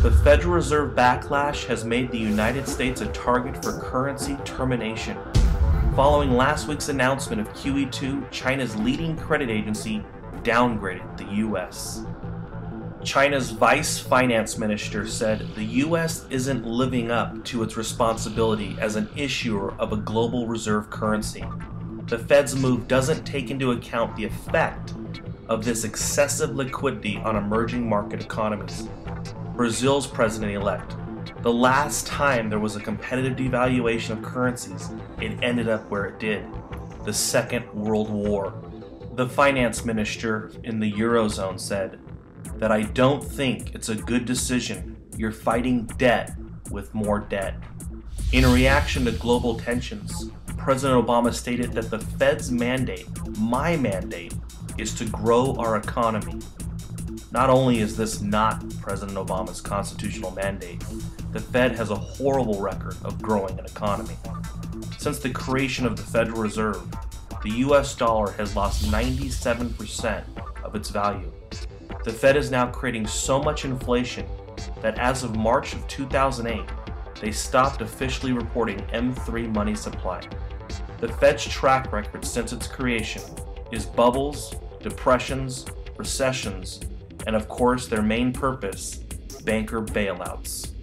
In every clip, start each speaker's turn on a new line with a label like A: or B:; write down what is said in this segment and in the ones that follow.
A: The Federal Reserve backlash has made the United States a target for currency termination. Following last week's announcement of QE2, China's leading credit agency downgraded the U.S. China's vice finance minister said the U.S. isn't living up to its responsibility as an issuer of a global reserve currency. The Fed's move doesn't take into account the effect of this excessive liquidity on emerging market economies. Brazil's president-elect. The last time there was a competitive devaluation of currencies, it ended up where it did, the Second World War. The finance minister in the Eurozone said that I don't think it's a good decision. You're fighting debt with more debt. In reaction to global tensions, President Obama stated that the Fed's mandate, my mandate, is to grow our economy. Not only is this not President Obama's constitutional mandate, the Fed has a horrible record of growing an economy. Since the creation of the Federal Reserve, the US dollar has lost 97% of its value. The Fed is now creating so much inflation that as of March of 2008, they stopped officially reporting M3 money supply. The Fed's track record since its creation is bubbles, depressions, recessions, and of course their main purpose, banker bailouts.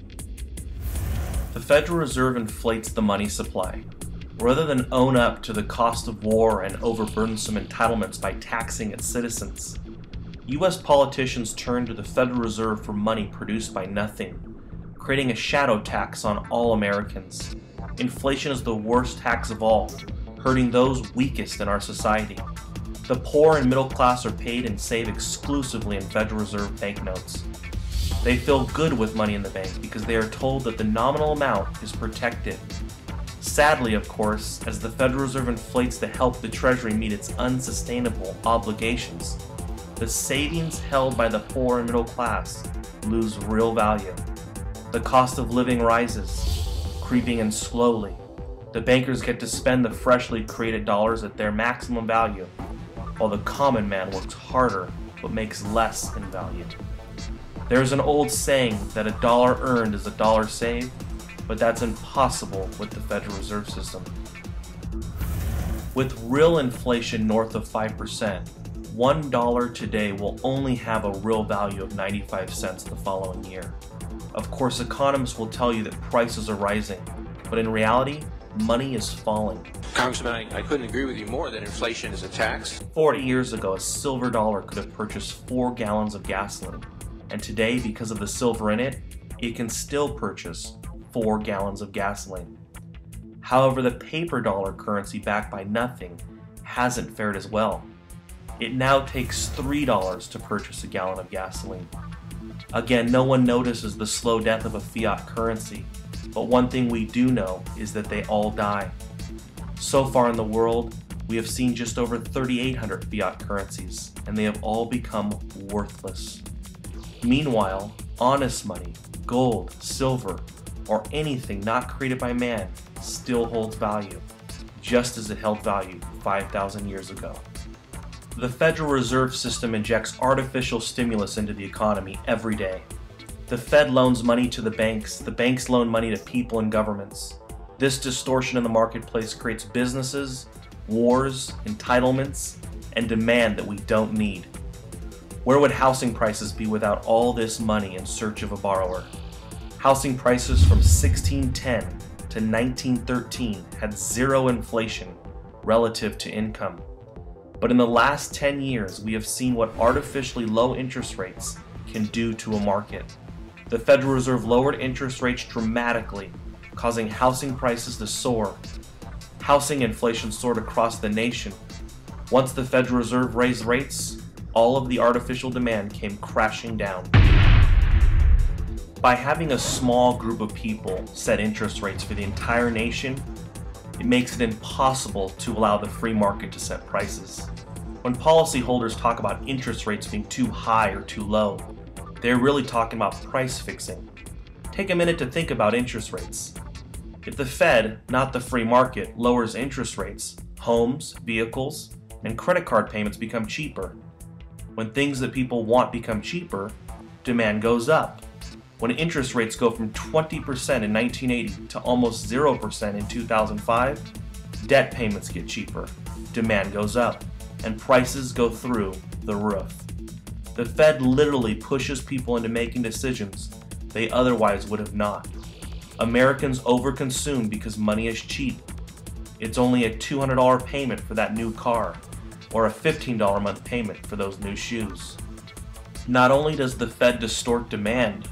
A: The Federal Reserve inflates the money supply. Rather than own up to the cost of war and overburdensome entitlements by taxing its citizens, U.S. politicians turn to the Federal Reserve for money produced by nothing, creating a shadow tax on all Americans. Inflation is the worst tax of all, hurting those weakest in our society. The poor and middle class are paid and save exclusively in Federal Reserve banknotes. They feel good with money in the bank because they are told that the nominal amount is protected. Sadly, of course, as the Federal Reserve inflates to help the Treasury meet its unsustainable obligations, the savings held by the poor and middle class lose real value. The cost of living rises, creeping in slowly. The bankers get to spend the freshly created dollars at their maximum value, while the common man works harder but makes less in value. There's an old saying that a dollar earned is a dollar saved, but that's impossible with the Federal Reserve System. With real inflation north of 5%, $1 today will only have a real value of 95 cents the following year. Of course, economists will tell you that prices are rising, but in reality, money is falling.
B: Congressman, I couldn't agree with you more that inflation is a tax.
A: 40 years ago, a silver dollar could have purchased 4 gallons of gasoline, and today, because of the silver in it, it can still purchase 4 gallons of gasoline. However, the paper dollar currency backed by nothing hasn't fared as well. It now takes $3 to purchase a gallon of gasoline. Again, no one notices the slow death of a fiat currency, but one thing we do know is that they all die. So far in the world, we have seen just over 3,800 fiat currencies, and they have all become worthless. Meanwhile, honest money, gold, silver, or anything not created by man still holds value, just as it held value 5,000 years ago. The Federal Reserve System injects artificial stimulus into the economy every day. The Fed loans money to the banks loan money to people and governments. This distortion in the marketplace creates businesses, wars, entitlements, and demand that we don't need. Where would housing prices be without all this money in search of a borrower? Housing prices from 1610 to 1913 had zero inflation relative to income. But in the last 10 years, we have seen what artificially low interest rates can do to a market. The Federal Reserve lowered interest rates dramatically, causing housing prices to soar. Housing inflation soared across the nation. Once the Federal Reserve raised rates, all of the artificial demand came crashing down. By having a small group of people set interest rates for the entire nation, it makes it impossible to allow the free market to set prices. When policyholders talk about interest rates being too high or too low, they're really talking about price fixing. Take a minute to think about interest rates. If the Fed, not the free market, lowers interest rates, homes, vehicles, and credit card payments become cheaper. When things that people want become cheaper, demand goes up. When interest rates go from 20% in 1980 to almost 0% in 2005, debt payments get cheaper, demand goes up, and prices go through the roof. The Fed literally pushes people into making decisions they otherwise would have not. Americans overconsume because money is cheap. It's only a $200 payment for that new car, or a $15 a month payment for those new shoes. Not only does the Fed distort demand,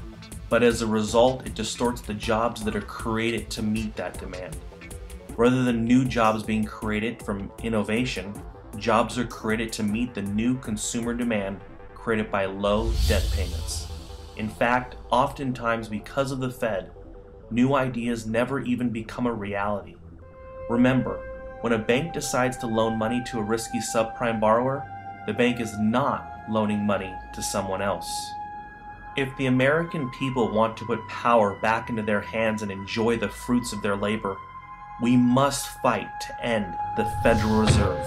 A: but as a result, it distorts the jobs that are created to meet that demand. Rather than new jobs being created from innovation, jobs are created to meet the new consumer demand created by low debt payments. In fact, oftentimes because of the Fed, new ideas never even become a reality. Remember, when a bank decides to loan money to a risky subprime borrower, the bank is not loaning money to someone else. If the American people want to put power back into their hands and enjoy the fruits of their labor, we must fight to end the Federal Reserve.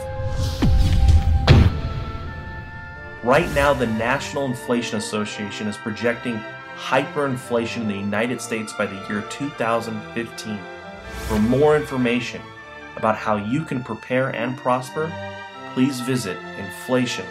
A: Right now, the National Inflation Association is projecting hyperinflation in the United States by the year 2015. For more information about how you can prepare and prosper, please visit inflation.us.